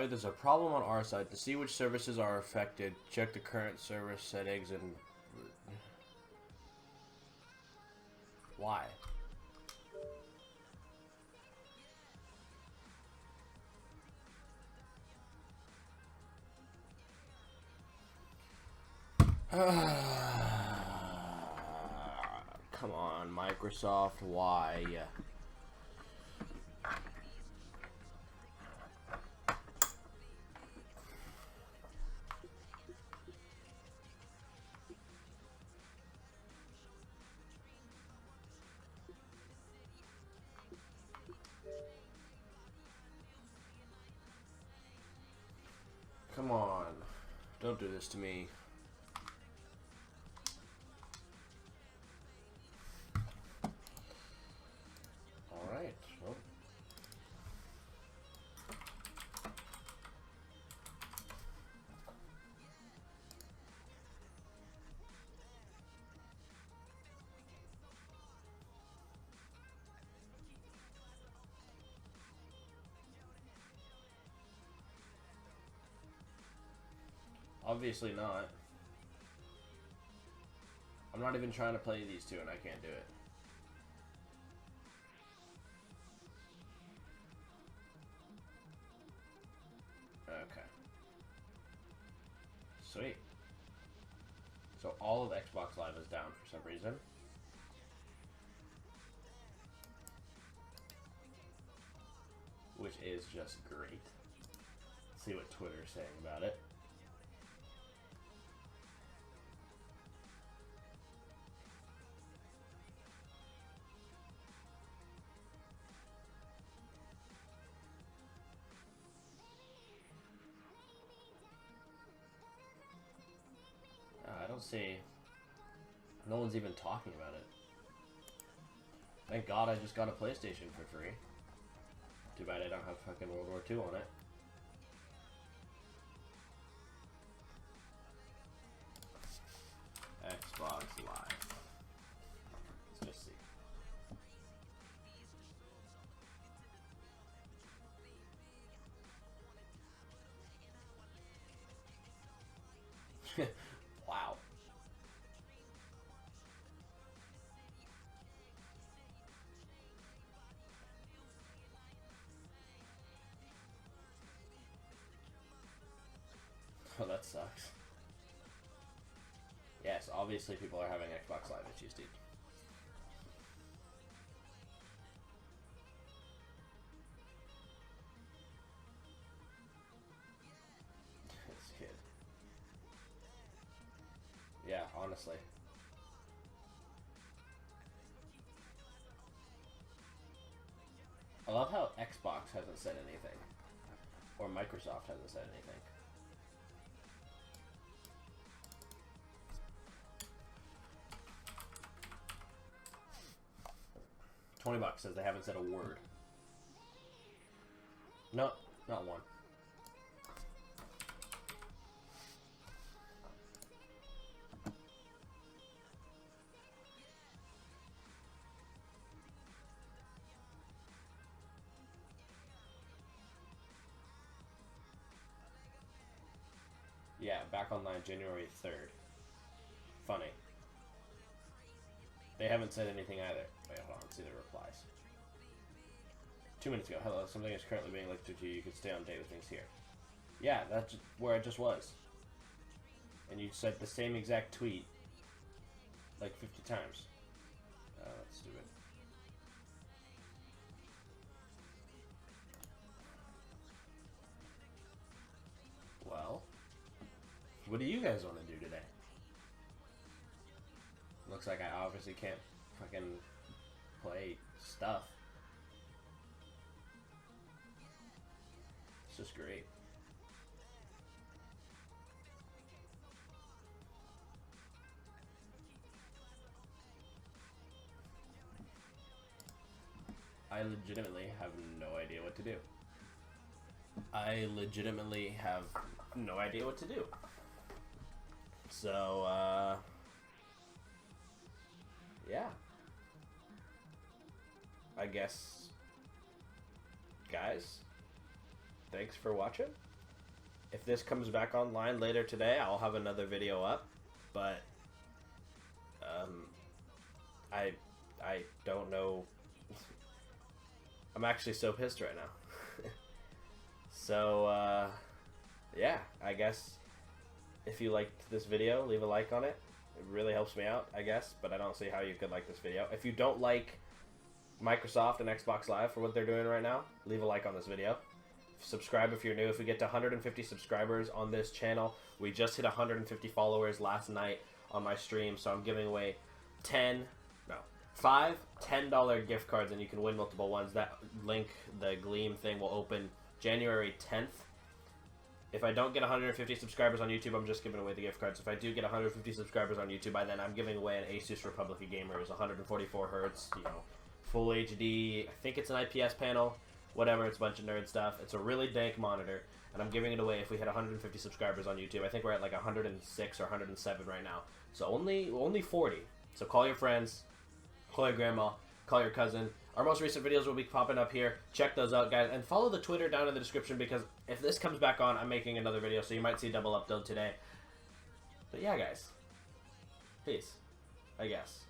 way, there's a problem on our side. To see which services are affected, check the current service settings and... Why? Come on, Microsoft, why? Come on, don't do this to me. Alright, well. Obviously not. I'm not even trying to play these two and I can't do it. Okay. Sweet. So all of Xbox Live is down for some reason. Which is just great. Let's see what Twitter's saying about it. I don't see... No one's even talking about it. Thank God I just got a PlayStation for free. Too bad I don't have fucking World War II on it. Xbox Live. Let's just see. Wow. Oh, that sucks. Yes, obviously people are having Xbox Live issues, dude. This kid. Yeah, honestly. I love how Xbox hasn't said anything. Or Microsoft hasn't said anything. $20 says they haven't said a word. No, not one. Yeah, back online January 3rd. Funny. They haven't said anything either. Wait, hold on, let's see the replies. 2 minutes ago, hello, something is currently being looked into. You can stay on date with things here. Yeah, that's where I just was. And you said the same exact tweet like 50 times. That's stupid. Well, what do you guys want to do today? Looks like I obviously can't fucking play stuff. It's just great. I legitimately have no idea what to do. I legitimately have no idea what to do. So, yeah. I guess, guys, thanks for watching. if this comes back online later today, I'll have another video up. But I don't know. I'm actually so pissed right now. So yeah, I guess if you liked this video, leave a like on it. It really helps me out, I guess, but I don't see how you could like this video. If you don't like Microsoft and Xbox Live for what they're doing right now, leave a like on this video. Subscribe if you're new. If we get to 150 subscribers on this channel, we just hit 150 followers last night on my stream, so I'm giving away 5 $10 gift cards, and you can win multiple ones. That link, the Gleam thing, will open January 10th. If I don't get 150 subscribers on YouTube, I'm just giving away the gift cards. If I do get 150 subscribers on YouTube by then, I'm giving away an Asus Republica Gamers, 144 hertz, you know, full HD. I think it's an IPS panel, whatever. It's a bunch of nerd stuff. It's a really dank monitor, and I'm giving it away if we hit 150 subscribers on YouTube. I think we're at like 106 or 107 right now, so only 40. So call your friends, call your grandma, call your cousin. Our most recent videos will be popping up here. Check those out, guys. And follow the Twitter down in the description, because if this comes back on, I'm making another video, so you might see a double upload today. But yeah, guys. Peace. I guess.